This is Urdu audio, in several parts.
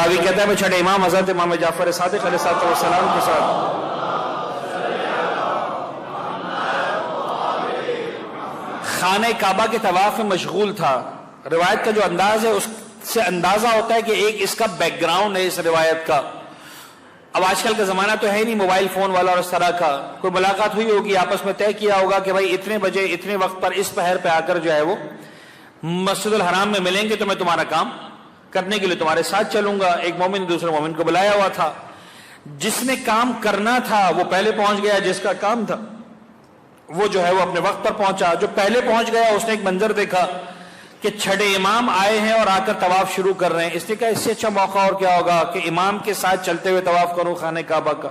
راوی کہتا ہے میں چھٹے امام حضرت امام جعفر صادق علیہ السلام کے ساتھ خانہ کعبہ کے طواف میں مشغول تھا. روایت کا جو انداز ہے اس سے اندازہ ہوتا ہے کہ ایک اس کا بیک گراؤنڈ ہے اس روایت کا. اب آج کل کا زمانہ تو ہے نہیں موبائل فون والا اور اس طرح کا. کوئی ملاقات ہوئی ہوگی, آپس میں طے کیا ہوگا کہ بھائی اتنے بجے اتنے وقت پر اس پہر پہ آ کر جو ہے وہ مسجد الحرام میں ملیں گے تو میں تمہارا کام کرنے کے لیے تمہارے ساتھ چلوں گا. ایک مومن نے دوسرے مومن کو بلایا ہوا تھا. جس نے کام کرنا تھا وہ پہلے پہنچ گیا, جس کا کام تھا وہ جو ہے وہ اپنے وقت پر پہنچا. جو پہلے پہنچ گیا اس نے ایک منظر دیکھا کہ چھٹے امام آئے ہیں اور آ کر طواف شروع کر رہے ہیں. اس نے کہا اس سے اچھا موقع اور کیا ہوگا کہ امام کے ساتھ چلتے ہوئے طواف کروں خانہ کعبہ کا.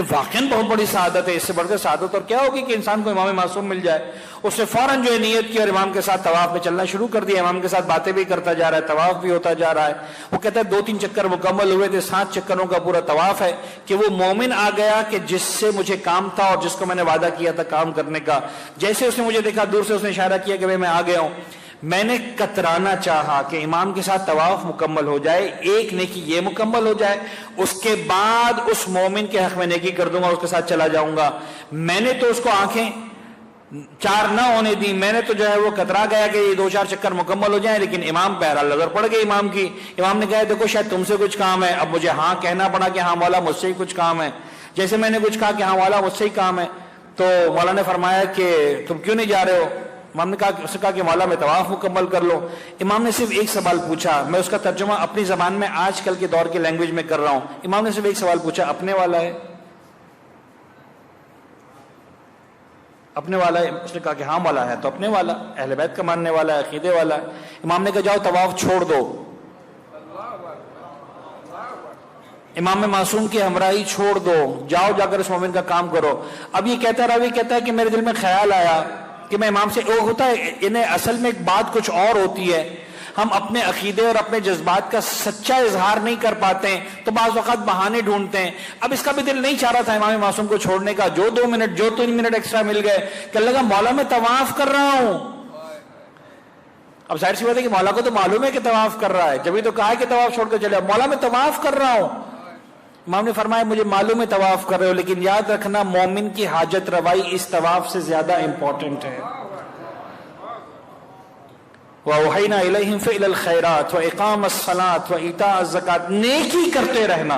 واقعاً بہت بڑی سعادت ہے. اس سے بڑھ کر سعادت اور کیا ہوگی کہ انسان کو امام معصوم مل جائے. اس نے فوراً جو ہے نیت کی اور امام کے ساتھ طواف میں چلنا شروع کر دیا. امام کے ساتھ باتیں بھی کرتا جا رہا ہے, طواف بھی ہوتا جا رہا ہے. وہ کہتا ہے 2-3 چکر مکمل ہوئے تھے, 7 چکروں کا پورا طواف ہے کہ وہ مومن آ گیا کہ جس سے مجھے کام تھا اور جس کو میں نے وعدہ کیا تھا کام کرنے کا. جیسے اس نے مجھے دیکھا دور سے اس نے اشارہ کیا کہ میں آ گیا ہوں. میں نے کترانا چاہا کہ امام کے ساتھ طواف مکمل ہو جائے, ایک نیکی یہ مکمل ہو جائے, اس کے بعد اس مومن کے حق میں نیکی کر دوں گا, اس کے ساتھ چلا جاؤں گا. میں نے تو اس کو آنکھیں 4 نہ ہونے دی. میں نے تو جو ہے وہ کترا گیا کہ یہ 2-4 چکر مکمل ہو جائیں, لیکن امام بہرحال نظر پڑ گئی امام کی. امام نے کہا دیکھو شاید تم سے کچھ کام ہے. اب مجھے ہاں کہنا پڑا کہ ہاں مولا مجھ سے ہی کچھ کام ہے. جیسے میں نے کچھ کہا کہ ہاں مولا مجھ سے ہی کام ہے, تو مولا نے فرمایا کہ تم کیوں نہیں جا رہے ہو. امام نے کہا کہ مولا میں طواف مکمل کر لو. امام نے صرف ایک سوال پوچھا, میں اس کا ترجمہ اپنی زبان میں آج کل کے دور کی لینگویج میں کر رہا ہوں. امام نے صرف ایک سوال پوچھا, اپنے والا ہے؟ اپنے والا ہے؟ اس نے کہا کہ ہاں مولا ہے. تو اپنے والا, اہل بیت کا ماننے والا ہے, عقیدے والا ہے. امام نے کہا جاؤ طواف چھوڑ دو, امام معصوم کی ہمراہی چھوڑ دو, جاؤ جا کر اس مومن کا کام کرو. اب یہ کہتا راوی کہتا ہے کہ میرے دل میں خیال آیا کہ میں امام سے ہوتا ہے انہیں اصل میں ایک بات کچھ اور ہوتی ہے. ہم اپنے عقیدے اور اپنے جذبات کا سچا اظہار نہیں کر پاتے ہیں تو بعض وقت بہانے ڈھونڈتے ہیں. اب اس کا بھی دل نہیں چاہ رہا تھا امام معصوم کو چھوڑنے کا. جو 2 منٹ جو 3 منٹ ایکسٹرا مل گئے کہ لگا مولا میں طواف کر رہا ہوں. اب ظاہر سی بات ہے کہ مولا کو تو معلوم ہے کہ طواف کر رہا ہے, جبھی تو کہا ہے کہ طواف چھوڑ کر چلے. مولا میں طواف کر رہا ہوں. امام نے فرمایا مجھے معلوم ہے طواف کر رہے ہو, لیکن یاد رکھنا مومن کی حاجت روائی اس طواف سے زیادہ امپورٹنٹ ہے. وَأَوْحَيْنَا إِلَيْهِمْ فِعْلَ الْخَيْرَاتِ وَإِقَامَ الصَّلَاةِ وَإِيتَاءَ الزَّكَاةِ, نیکی کرتے رہنا.